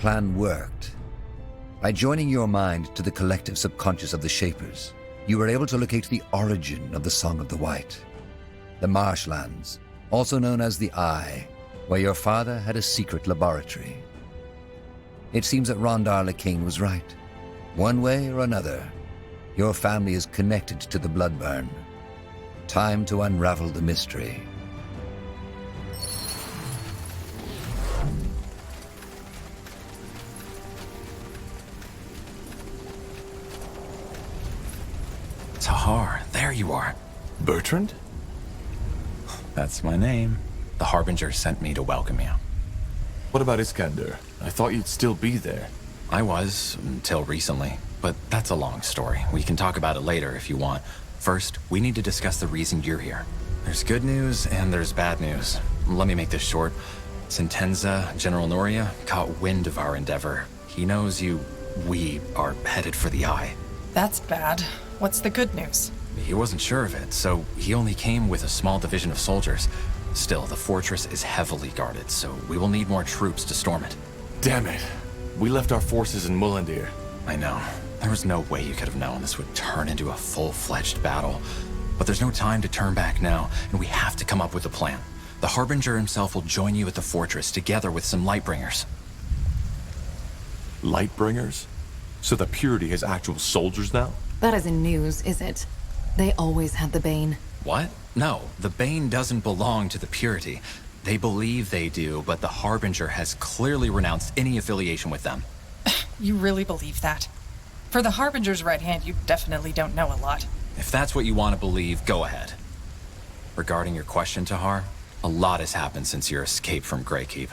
plan worked. By joining your mind to the collective subconscious of the Shapers, you were able to locate the origin of the Song of the White. The marshlands, also known as the Eye, where your father had a secret laboratory. It seems that Rondar the King was right. One way or another, your family is connected to the Bloodburn. Time to unravel the mystery. Tahar, there you are. Bertrand? That's my name. The Harbinger sent me to welcome you. What about Iskander? I thought you'd still be there. I was, until recently. But that's a long story. We can talk about it later if you want. First, we need to discuss the reason you're here. There's good news and there's bad news. Let me make this short. Sentenza, General Noria, caught wind of our endeavor. He knows we are headed for the Eye. That's bad. What's the good news? He wasn't sure of it, so he only came with a small division of soldiers. Still, the fortress is heavily guarded, so we will need more troops to storm it. Damn it. We left our forces in Mullandir. I know. There was no way you could have known this would turn into a full-fledged battle. But there's no time to turn back now, and we have to come up with a plan. The Harbinger himself will join you at the fortress, together with some Lightbringers. Lightbringers? So the Purity has actual soldiers now? That isn't news, is it? They always had the Bane. What? No, the Bane doesn't belong to the Purity. They believe they do, but the Harbinger has clearly renounced any affiliation with them. You really believe that? For the Harbinger's right hand, you definitely don't know a lot. If that's what you want to believe, go ahead. Regarding your question, Tahar, a lot has happened since your escape from Greykeep.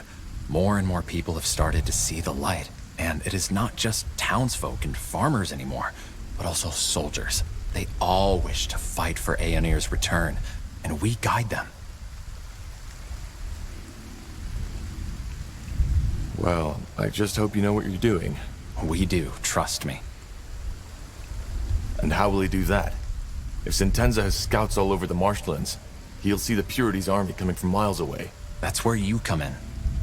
More and more people have started to see the light. And it is not just townsfolk and farmers anymore, but also soldiers. They all wish to fight for Aeonir's return, and we guide them. Well, I just hope you know what you're doing. We do, trust me. And how will he do that? If Sentenza has scouts all over the marshlands, he'll see the Purity's army coming from miles away. That's where you come in.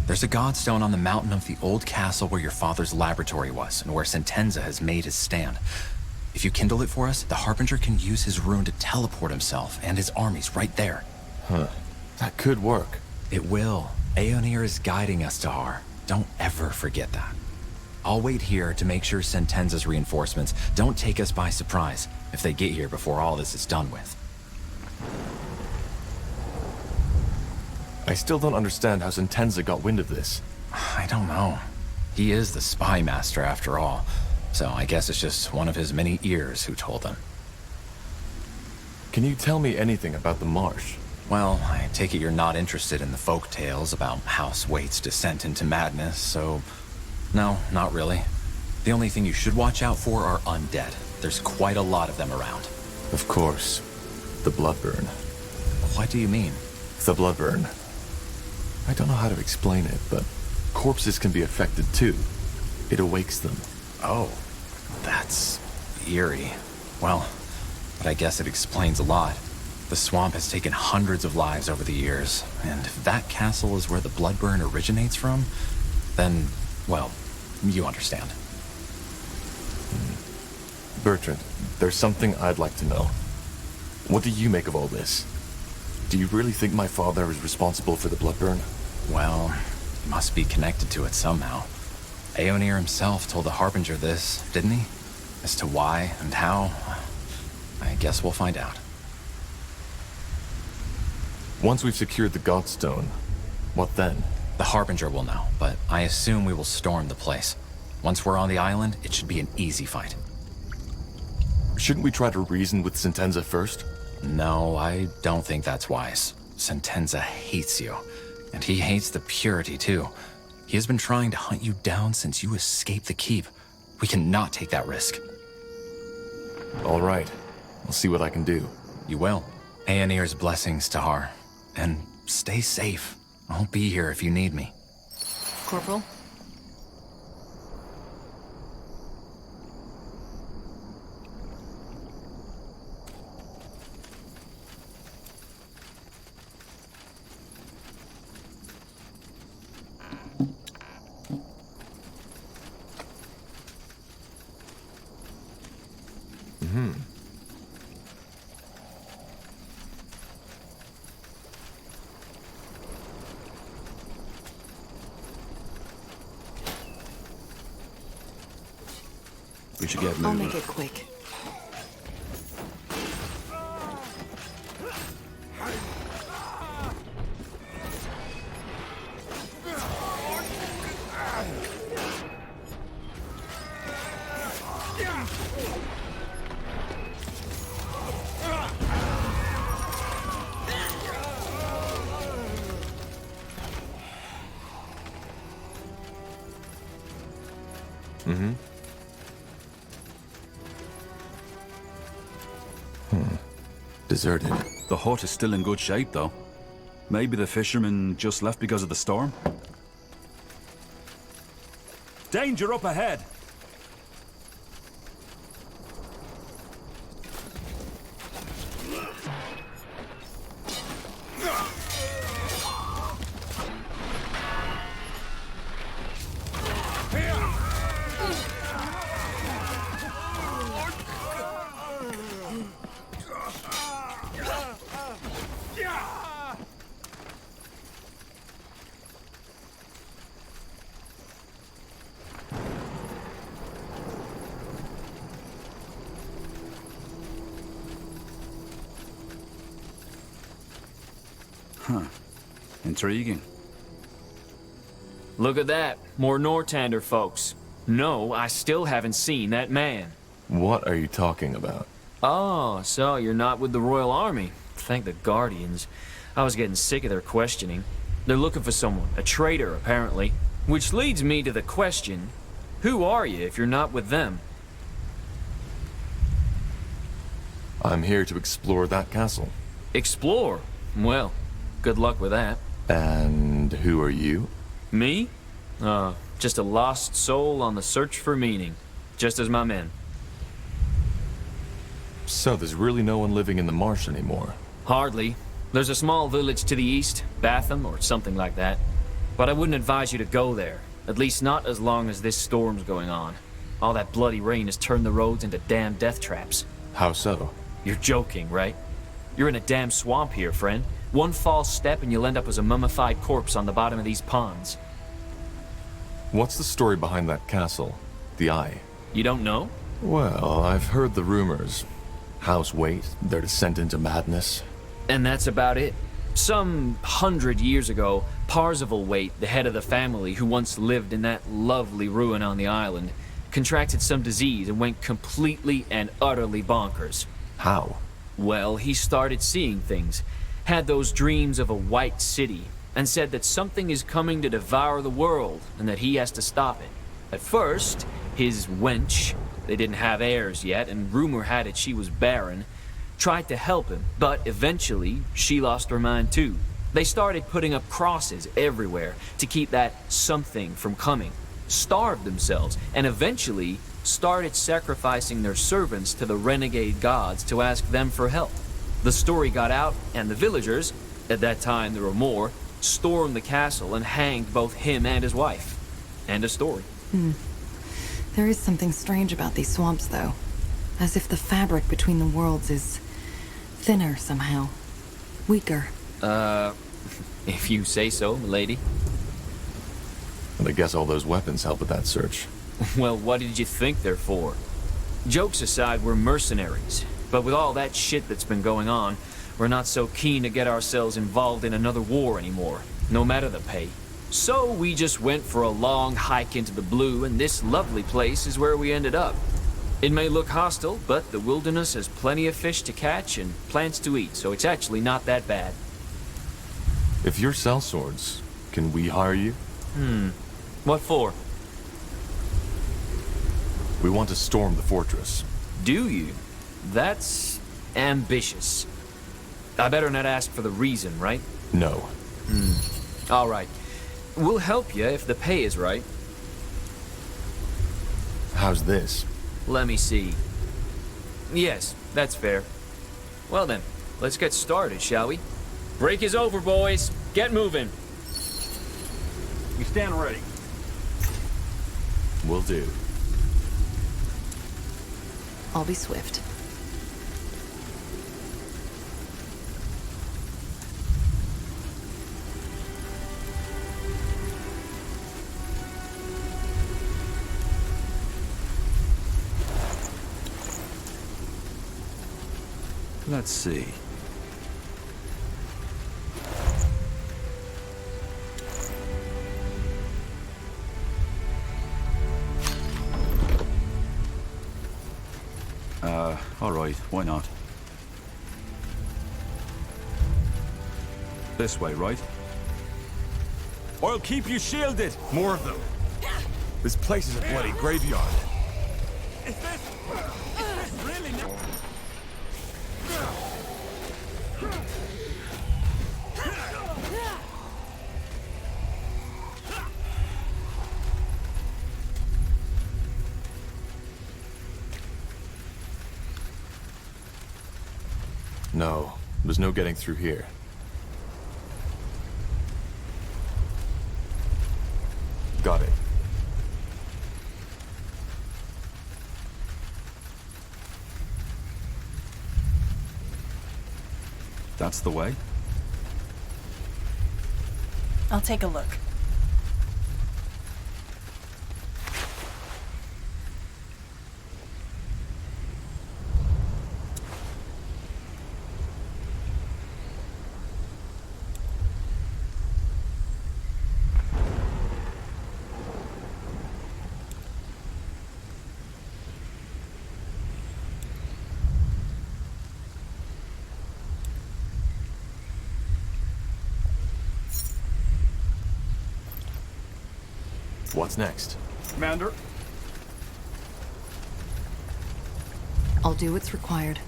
There's a godstone on the mountain of the old castle where your father's laboratory was, and where Sentenza has made his stand. If you kindle it for us, the Harbinger can use his rune to teleport himself and his armies right there. Huh. That could work. It will. Aeonir is guiding us, Tahar. Don't ever forget that. I'll wait here to make sure Sentenza's reinforcements don't take us by surprise if they get here before all this is done with. I still don't understand how Sentenza got wind of this. I don't know. He is the spy master after all, so I guess it's just one of his many ears who told him. Can you tell me anything about the marsh? Well, I take it you're not interested in the folk tales about House Waite's descent into madness, so... No, not really. The only thing you should watch out for are undead. There's quite a lot of them around. Of course. The Bloodburn. What do you mean? The Bloodburn. I don't know how to explain it, but corpses can be affected too. It awakes them. Oh, that's eerie. Well, but I guess it explains a lot. The swamp has taken hundreds of lives over the years, and if that castle is where the Bloodburn originates from, then, well, you understand. Bertrand, there's something I'd like to know. What do you make of all this? Do you really think my father is responsible for the Bloodburn? Well, he must be connected to it somehow. Aeonir himself told the Harbinger this, didn't he? As to why and how, I guess we'll find out. Once we've secured the Godstone, what then? The Harbinger will know, but I assume we will storm the place. Once we're on the island, it should be an easy fight. Shouldn't we try to reason with Sentenza first? No, I don't think that's wise. Sentenza hates you, and he hates the Purity too. He has been trying to hunt you down since you escaped the keep. We cannot take that risk. All right. I'll see what I can do. You will. Aeonir's blessings, Tahar. And stay safe. I'll be here if you need me. Corporal? We should get I'll moving. make it quick. Deserted. The hut is still in good shape, though. Maybe the fishermen just left because of the storm? Danger up ahead! Intriguing. Look at that. More Nortander folks. No, I still haven't seen that man. What are you talking about? Oh, so you're not with the Royal Army. Thank the Guardians. I was getting sick of their questioning. They're looking for someone, a traitor, apparently. Which leads me to the question, who are you if you're not with them? I'm here to explore that castle. Explore? Well, good luck with that. And who are you? Me? Just a lost soul on the search for meaning. Just as my men. So there's really no one living in the marsh anymore? Hardly. There's a small village to the east, Batham or something like that. But I wouldn't advise you to go there. At least not as long as this storm's going on. All that bloody rain has turned the roads into damn death traps. How so? You're joking, right? You're in a damn swamp here, friend. One false step and you'll end up as a mummified corpse on the bottom of these ponds. What's the story behind that castle? The Eye? You don't know? Well, I've heard the rumors. House Waite, their descent into madness. And that's about it. Some 100 years ago, Parzival Waite, the head of the family who once lived in that lovely ruin on the island, contracted some disease and went completely and utterly bonkers. How? Well, he started seeing things, had those dreams of a white city, and said that something is coming to devour the world and that he has to stop it. At first, his wench, they didn't have heirs yet, and rumor had it she was barren, tried to help him, but eventually she lost her mind too. They started putting up crosses everywhere to keep that something from coming, starved themselves, and eventually started sacrificing their servants to the renegade gods to ask them for help. The story got out, and the villagers, at that time there were more, stormed the castle and hanged both him and his wife. End of story. There is something strange about these swamps, though. As if the fabric between the worlds is thinner somehow. Weaker. If you say so, milady. And I guess all those weapons help with that search. Well, what did you think they're for? Jokes aside, we're mercenaries. But with all that shit that's been going on, we're not so keen to get ourselves involved in another war anymore, no matter the pay. So we just went for a long hike into the blue, and this lovely place is where we ended up. It may look hostile, but the wilderness has plenty of fish to catch and plants to eat, so it's actually not that bad. If you're sellswords, can we hire you? What for? We want to storm the fortress. Do you? That's ambitious. I better not ask for the reason, right? No. All right. We'll help you if the pay is right. How's this? Let me see. Yes, that's fair. Well then, let's get started, shall we? Break is over, boys. Get moving. We stand ready. Will do. I'll be swift. Let's see. All right, why not? This way, right? I'll keep you shielded. More of them. This place is a bloody graveyard. Is this really not? No, there's no getting through here. Got it. That's the way? I'll take a look. What's next? Commander? I'll do what's required.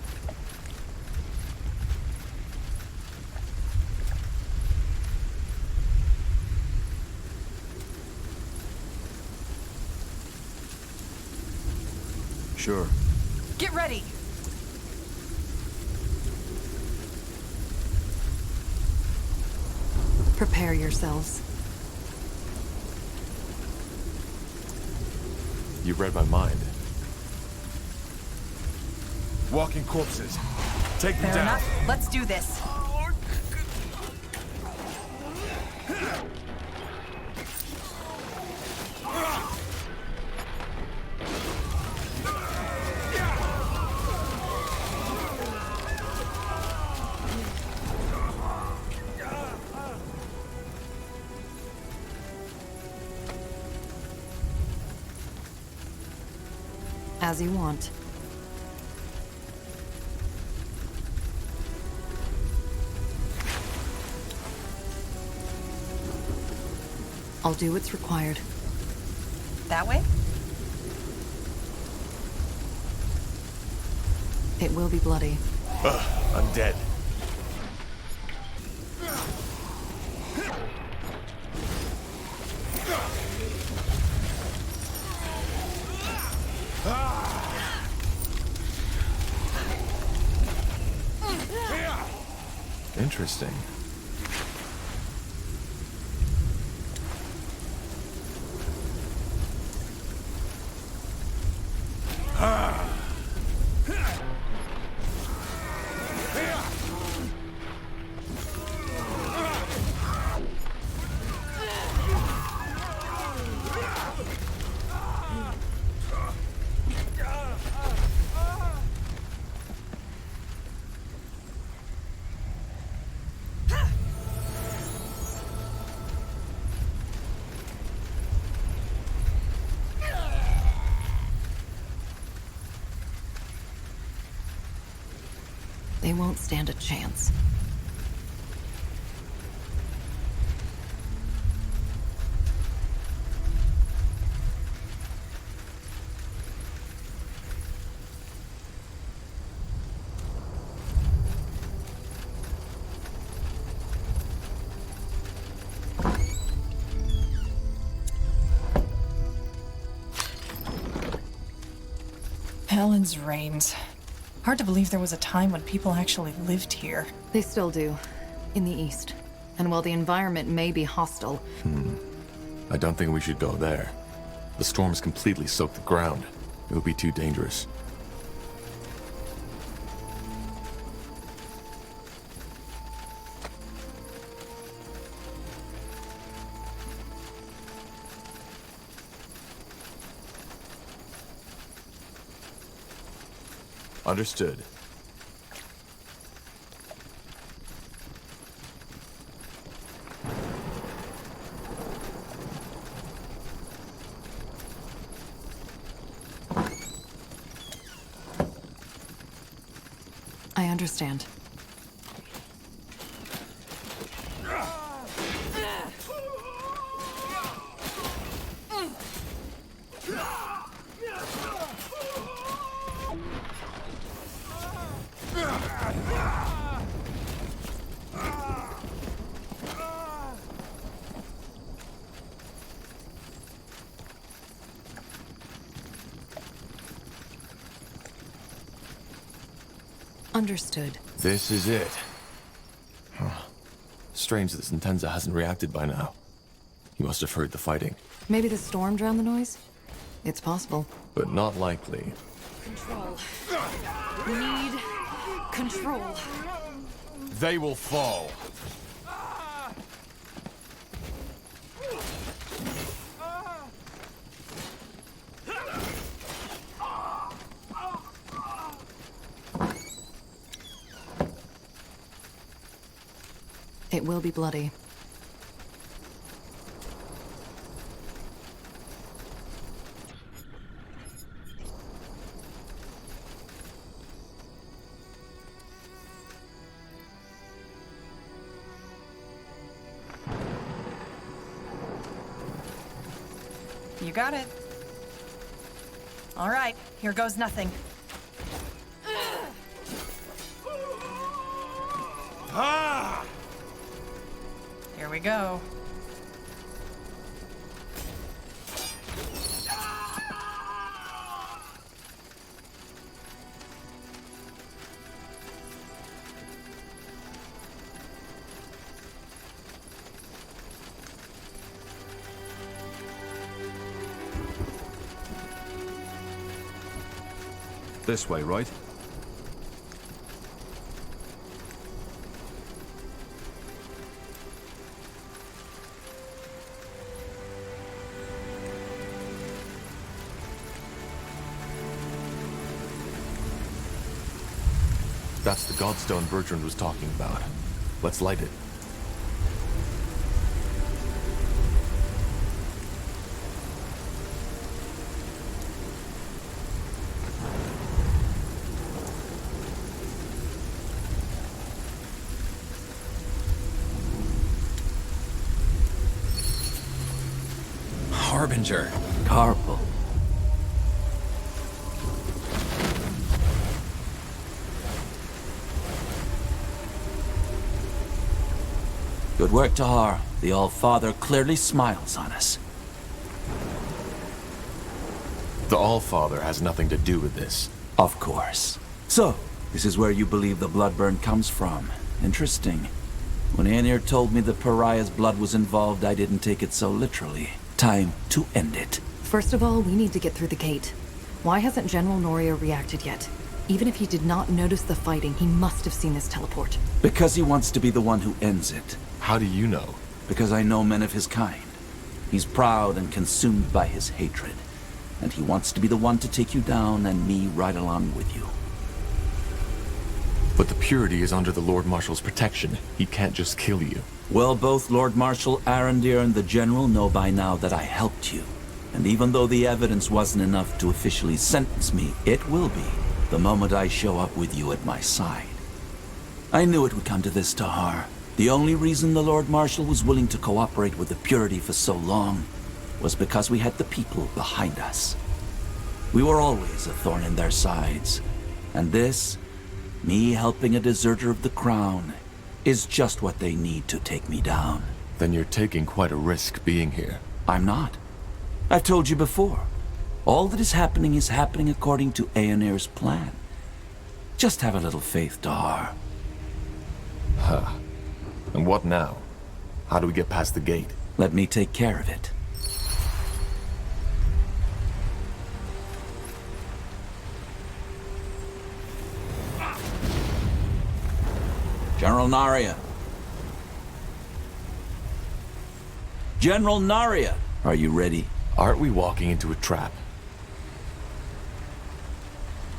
Sure. Get ready! Prepare yourselves. You read my mind. Walking corpses. Take them Fair down. enough. Let's do this. As you want. I'll do what's required. That way? It will be bloody. I'm dead. Interesting. They won't stand a chance. Helen's reigns. Hard to believe there was a time when people actually lived here. They still do. In the east. And while the environment may be hostile, I don't think we should go there. The storm's completely soaked the ground. It would be too dangerous. Understood. I understand. Understood. This is it. Huh. Strange that Sentenza hasn't reacted by now. He must have heard the fighting. Maybe the storm drowned the noise? It's possible. But not likely. Control. We need control. They will fall. It will be bloody. You got it. All right, here goes nothing. Ah! Here we go. This way, right? That's the Godstone Bertrand was talking about. Let's light it. Harbinger. Carpal. Good work, Tahar. The All-Father clearly smiles on us. The All-Father has nothing to do with this. Of course. So, this is where you believe the bloodburn comes from. Interesting. When Aenir told me the pariah's blood was involved, I didn't take it so literally. Time to end it. First of all, we need to get through the gate. Why hasn't General Noria reacted yet? Even if he did not notice the fighting, he must have seen this teleport. Because he wants to be the one who ends it. How do you know? Because I know men of his kind. He's proud and consumed by his hatred. And he wants to be the one to take you down and me right along with you. But the Purity is under the Lord Marshal's protection. He can't just kill you. Well, both Lord Marshal Arendir and the General know by now that I helped you. And even though the evidence wasn't enough to officially sentence me, it will be the moment I show up with you at my side. I knew it would come to this, Tahar. The only reason the Lord Marshal was willing to cooperate with the Purity for so long was because we had the people behind us. We were always a thorn in their sides. And this, me helping a deserter of the crown, is just what they need to take me down. Then you're taking quite a risk being here. I'm not. I've told you before. All that is happening according to Aenir's plan. Just have a little faith, Tahar. Huh. And what now? How do we get past the gate? Let me take care of it. General Naria. General Naria! Are you ready? Aren't we walking into a trap?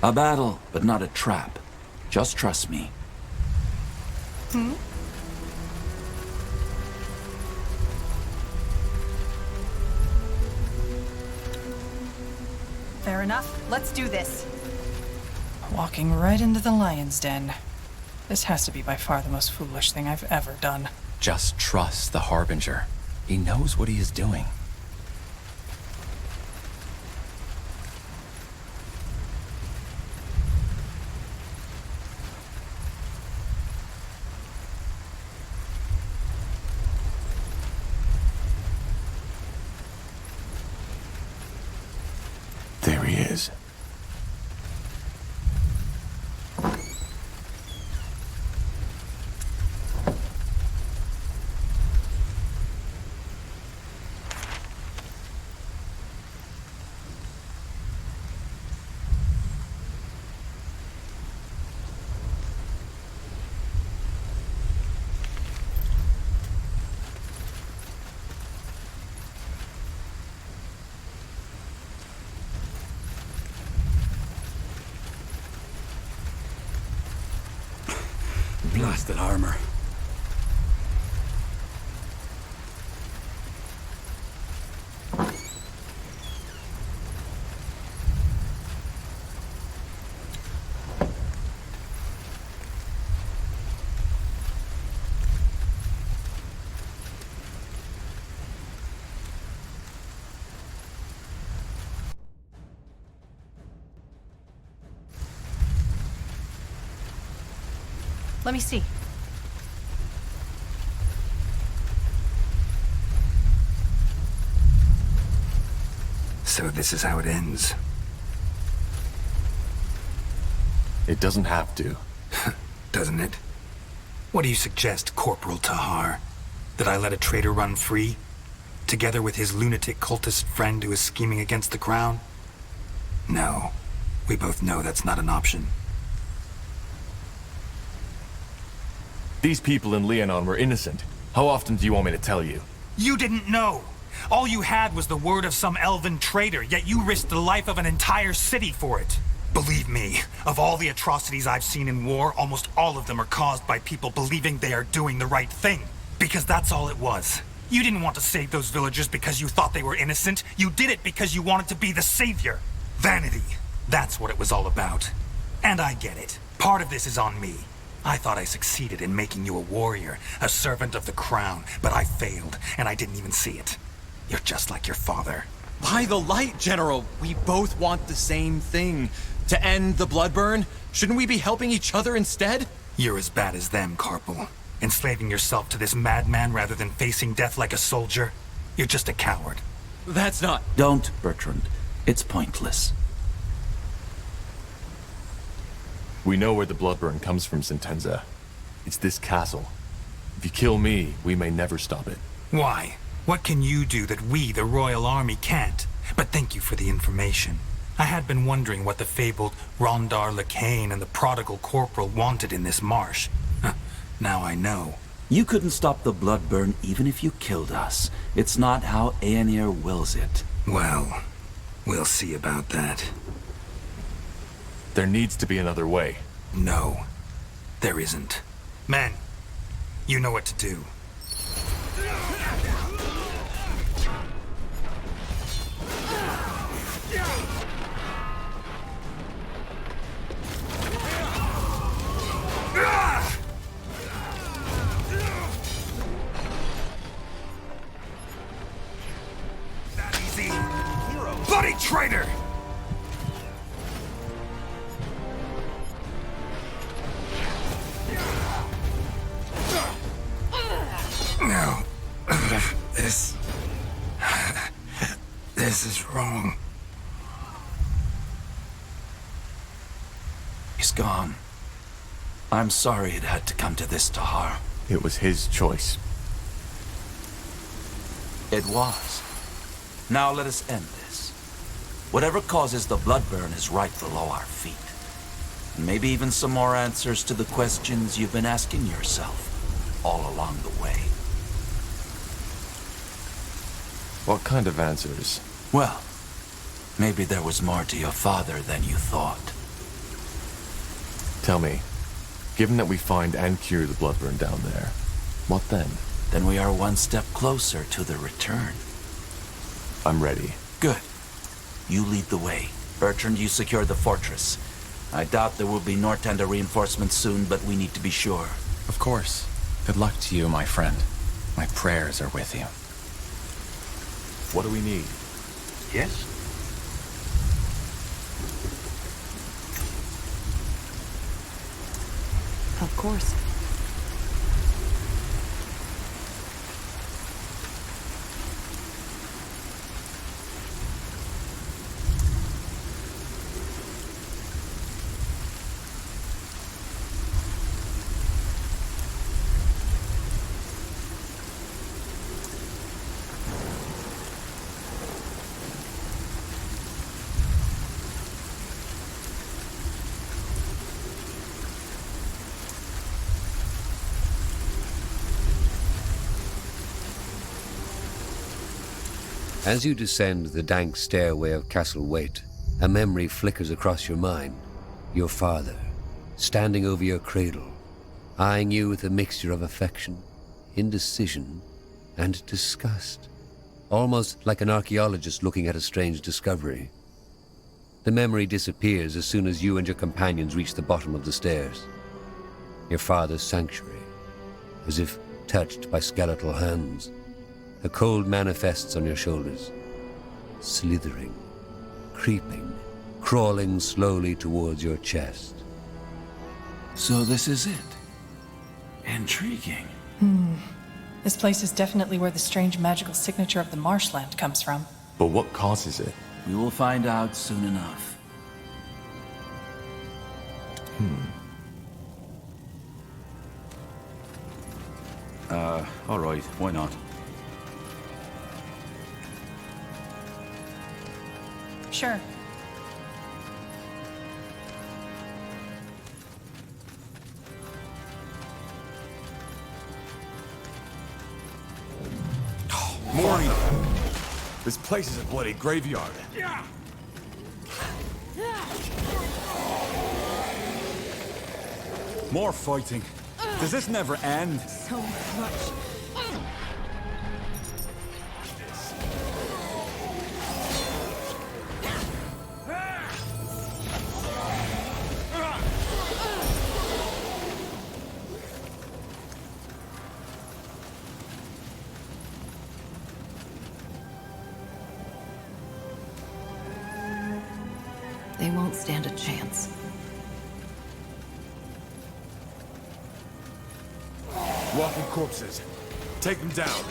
A battle, but not a trap. Just trust me. Fair enough. Let's do this. Walking right into the lion's den. This has to be by far the most foolish thing I've ever done. Just trust the Harbinger. He knows what he is doing. There he is. Blasted armor. Let me see. So this is how it ends. It doesn't have to. Doesn't it? What do you suggest, Corporal Tahar? That I let a traitor run free? Together with his lunatic cultist friend who is scheming against the crown? No. We both know that's not an option. These people in Leonon were innocent. How often do you want me to tell you? You didn't know! All you had was the word of some elven traitor, yet you risked the life of an entire city for it. Believe me, of all the atrocities I've seen in war, almost all of them are caused by people believing they are doing the right thing. Because that's all it was. You didn't want to save those villagers because you thought they were innocent. You did it because you wanted to be the savior. Vanity. That's what it was all about. And I get it. Part of this is on me. I thought I succeeded in making you a warrior, a servant of the crown, but I failed, and I didn't even see it. You're just like your father. By the light, General! We both want the same thing. To end the bloodburn? Shouldn't we be helping each other instead? You're as bad as them, Carpal. Enslaving yourself to this madman rather than facing death like a soldier. You're just a coward. That's not... Don't, Bertrand. It's pointless. We know where the bloodburn comes from, Sentenza. It's this castle. If you kill me, we may never stop it. Why? What can you do that we, the Royal Army, can't? But thank you for the information. I had been wondering what the fabled Rondar Lacane and the prodigal corporal wanted in this marsh. Now I know. You couldn't stop the bloodburn even if you killed us. It's not how Aenir wills it. Well, we'll see about that. There needs to be another way. No, there isn't. Men, you know what to do. That easy. Bloody traitor! No. This is wrong. He's gone. I'm sorry it had to come to this, Tahar. It was his choice. It was. Now let us end this. Whatever causes the bloodburn is right below our feet. And maybe even some more answers to the questions you've been asking yourself all along the way. What kind of answers? Well, maybe there was more to your father than you thought. Tell me, given that we find and cure the bloodburn down there, what then? Then we are one step closer to the return. I'm ready. Good. You lead the way. Bertrand, you secure the fortress. I doubt there will be Nortender reinforcements soon, but we need to be sure. Of course. Good luck to you, my friend. My prayers are with you. What do we need? Yes? Of course. As you descend the dank stairway of Castle Waite, a memory flickers across your mind. Your father, standing over your cradle, eyeing you with a mixture of affection, indecision, and disgust, almost like an archaeologist looking at a strange discovery. The memory disappears as soon as you and your companions reach the bottom of the stairs. Your father's sanctuary, as if touched by skeletal hands. A cold manifests on your shoulders, slithering, creeping, crawling slowly towards your chest. So this is it. Intriguing. This place is definitely where the strange magical signature of the marshland comes from. But what causes it? We will find out soon enough. All right, why not? Sure. Morning. This place is a bloody graveyard. More fighting. Does this never end? So much. They won't stand a chance. Walking corpses. Take them down.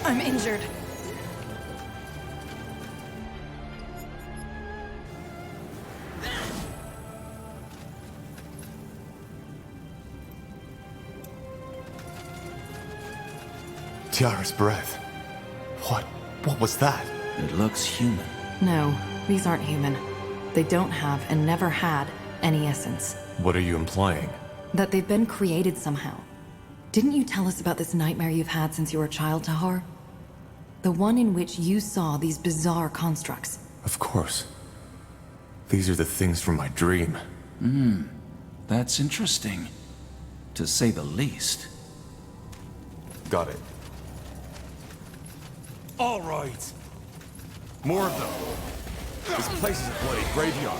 I'm injured. Tiara's breath. What was that? It looks human. No, these aren't human. They don't have, and never had, any essence. What are you implying? That they've been created somehow. Didn't you tell us about this nightmare you've had since you were a child, Tahar? The one in which you saw these bizarre constructs. Of course. These are the things from my dream. That's interesting. To say the least. Got it. All right. More of them. This place is a bloody graveyard.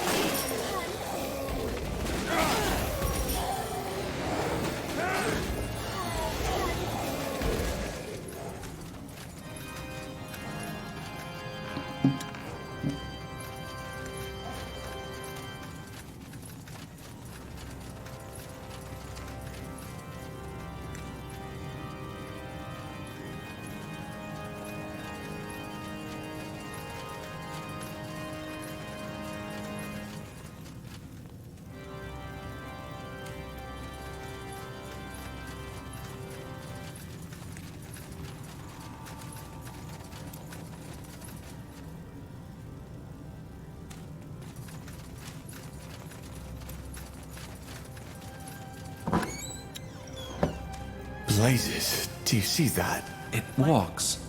Blazes, do you see that? It walks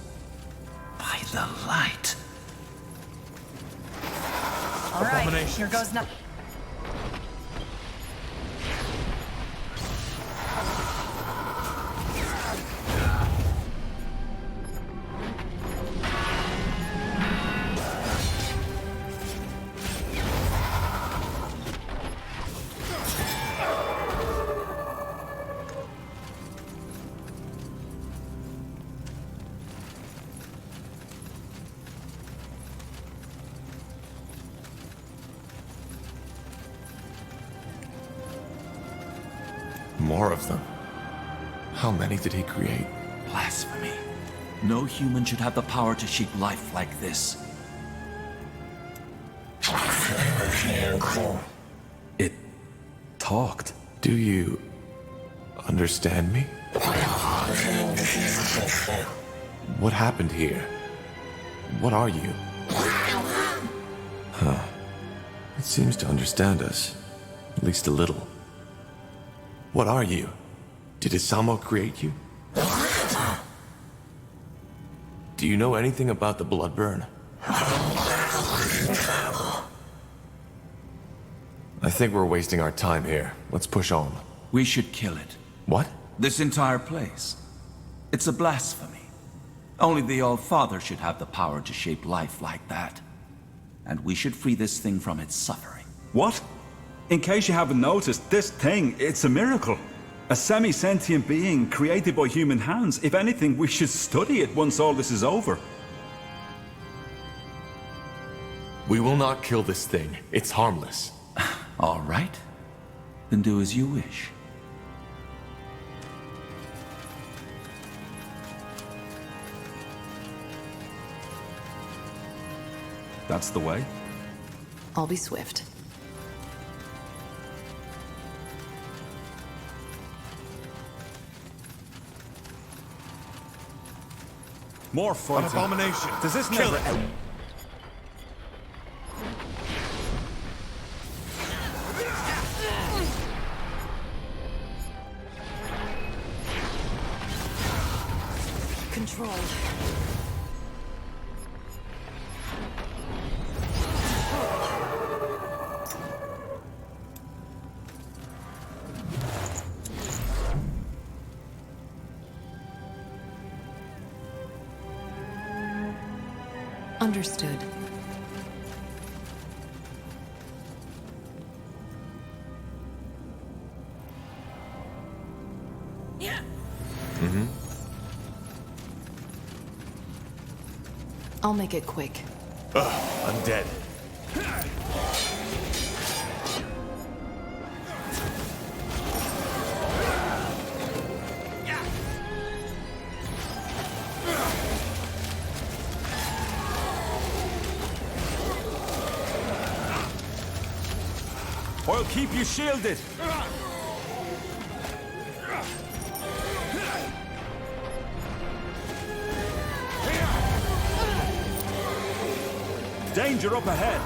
by the light. All right, Abominations. here goes nothing. More of them. How many did he create? Blasphemy. No human should have the power to shape life like this. It talked. Do you understand me? What happened here? What are you? Huh. It seems to understand us. At least a little. What are you? Did Isamo create you? Do you know anything about the Bloodburn? I think we're wasting our time here. Let's push on. We should kill it. What? This entire place. It's a blasphemy. Only the All-Father should have the power to shape life like that. And we should free this thing from its suffering. What? In case you haven't noticed, this thing, it's a miracle. A semi-sentient being created by human hands. If anything, we should study it once all this is over. We will not kill this thing. It's harmless. All right. Then do as you wish. That's the way. I'll be swift. More fighting. An abomination. Does this Kill never... it. Control. Understood. I'll make it quick. I'm dead. I'll keep you shielded. Danger up ahead.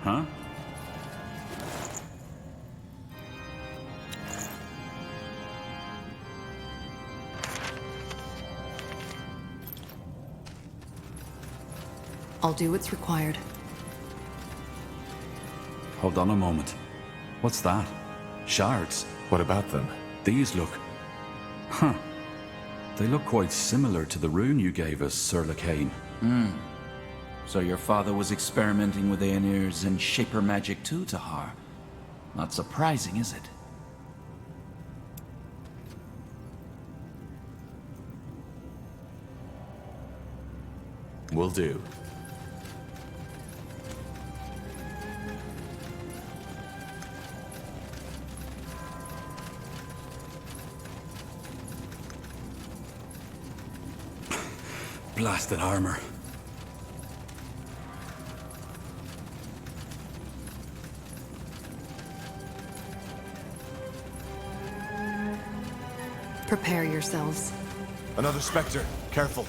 Huh? I'll do what's required. Hold on a moment. What's that? Shards. What about them? These look... Huh. They look quite similar to the rune you gave us, Sir Lacane. So your father was experimenting with Aenir's and Shaper magic too, Tahar. Not surprising, is it? Will do. Blasted armor. Prepare yourselves. Another Spectre. Careful.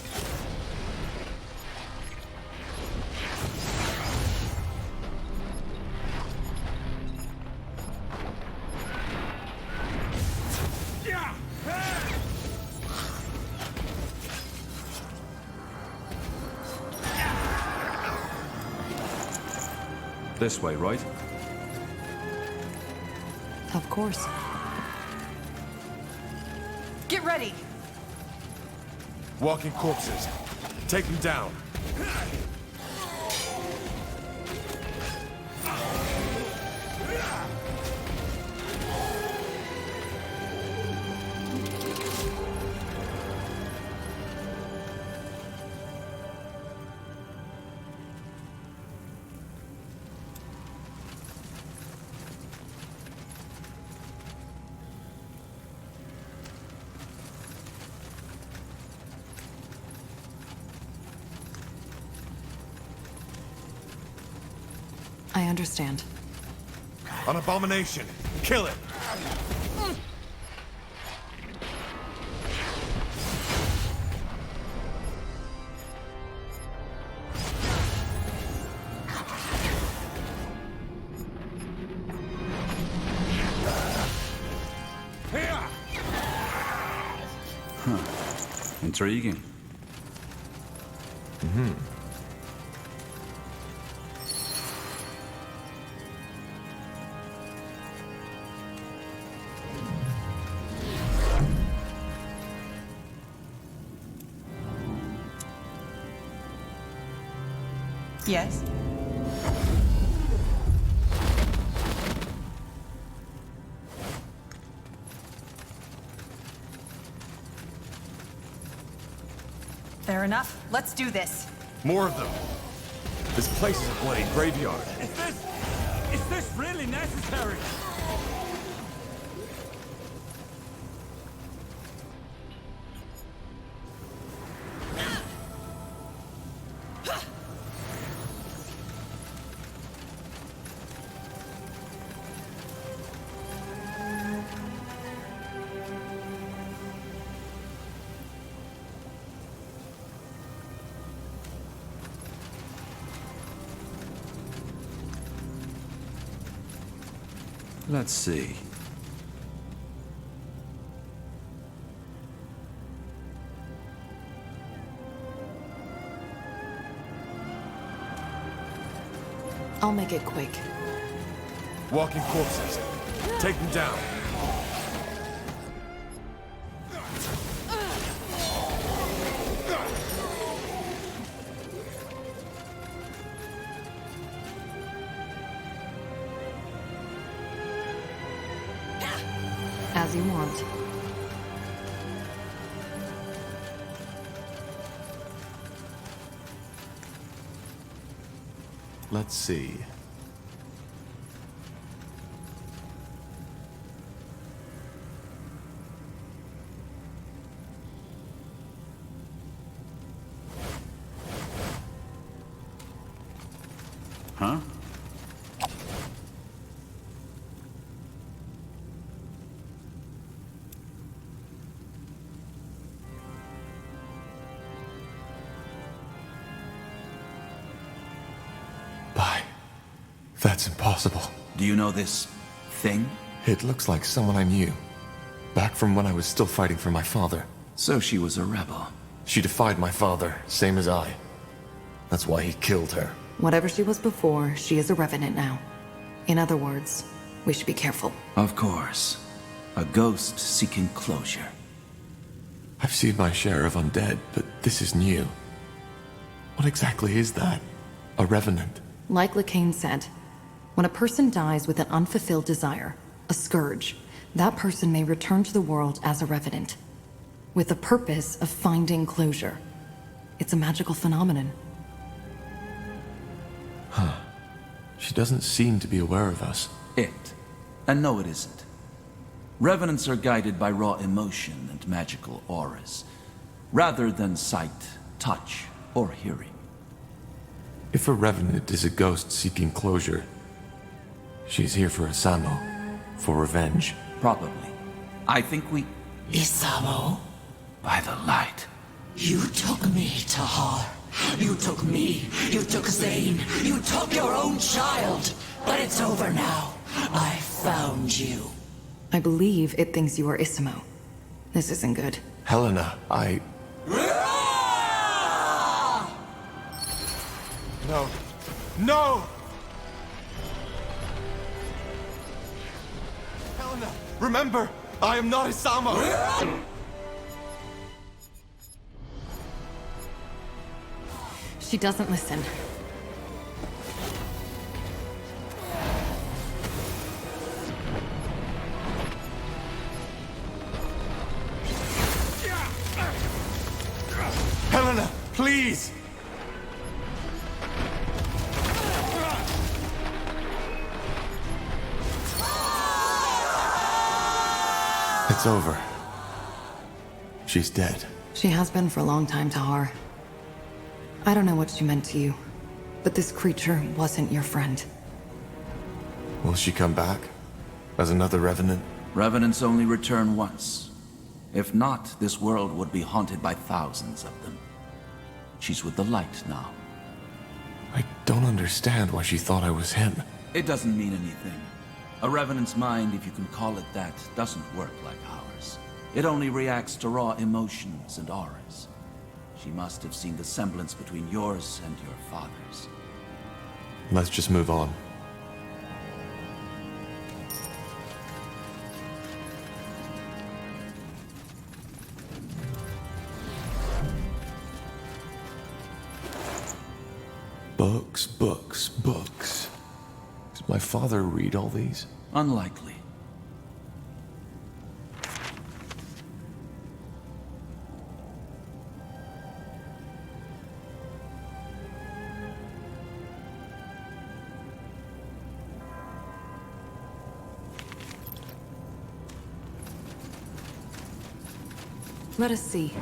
This way, right? Of course. Get ready! Walking corpses. Take them down. I understand. An abomination. Kill it. Intriguing. Yes? Fair enough. Let's do this. More of them. This place is a bloody graveyard. Is this really necessary? Let's see. I'll make it quick. Walking corpses. Take them down. As you want. Let's see. Huh? That's impossible. Do you know this thing? It looks like someone I knew. Back from when I was still fighting for my father. So she was a rebel. She defied my father, same as I. That's why he killed her. Whatever she was before, she is a revenant now. In other words, we should be careful. Of course. A ghost seeking closure. I've seen my share of undead, but this is new. What exactly is that? A revenant? Like LeCain said, when a person dies with an unfulfilled desire, a scourge, that person may return to the world as a revenant, with the purpose of finding closure. It's a magical phenomenon. Huh. She doesn't seem to be aware of us. It. And no, it isn't. Revenants are guided by raw emotion and magical auras, rather than sight, touch, or hearing. If a revenant is a ghost seeking closure, she's here for Asamo, for revenge. Probably. I think we... Isamo? By the light. You took me, Tahar. You took me. You took Zane. You took your own child. But it's over now. I found you. I believe it thinks you are Isamo. This isn't good. Helena, No. No! Helena, remember, I am not Isama! She doesn't listen. Helena, please! It's over. She's dead. She has been for a long time, Tahar. I don't know what she meant to you, but this creature wasn't your friend. Will she come back? As another Revenant? Revenants only return once. If not, this world would be haunted by thousands of them. She's with the light now. I don't understand why she thought I was him. It doesn't mean anything. A Revenant's mind, if you can call it that, doesn't work like ours. It only reacts to raw emotions and auras. She must have seen the semblance between yours and your father's. Let's just move on. Books, books, books. Did my father read all these? Unlikely. Let us see.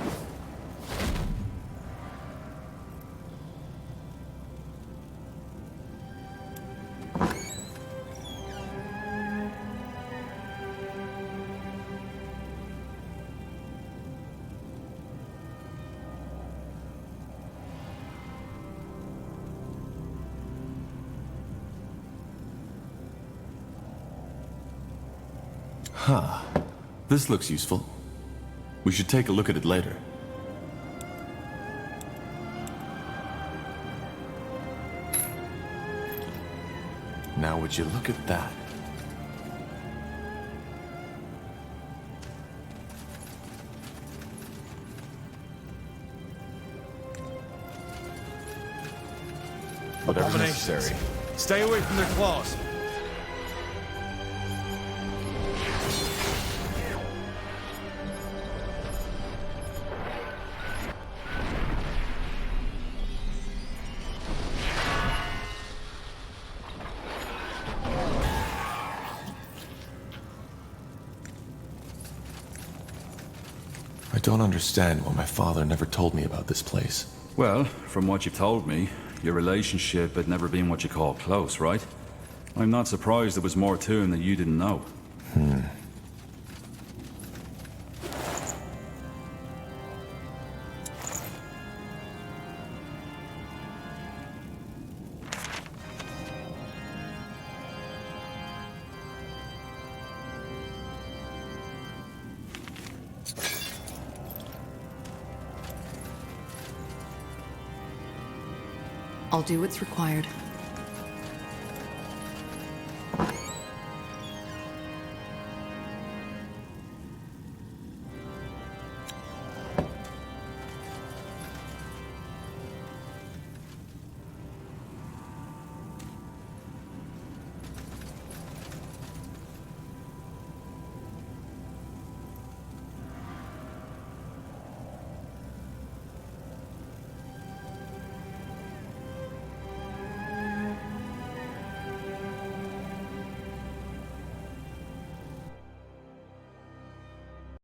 Huh. This looks useful. We should take a look at it later. Now would you look at that? Whatever's necessary. Stay away from their claws. I don't understand why my father never told me about this place. Well, from what you've told me, your relationship had never been what you call close, right? I'm not surprised there was more to him that you didn't know. I'll do what's required.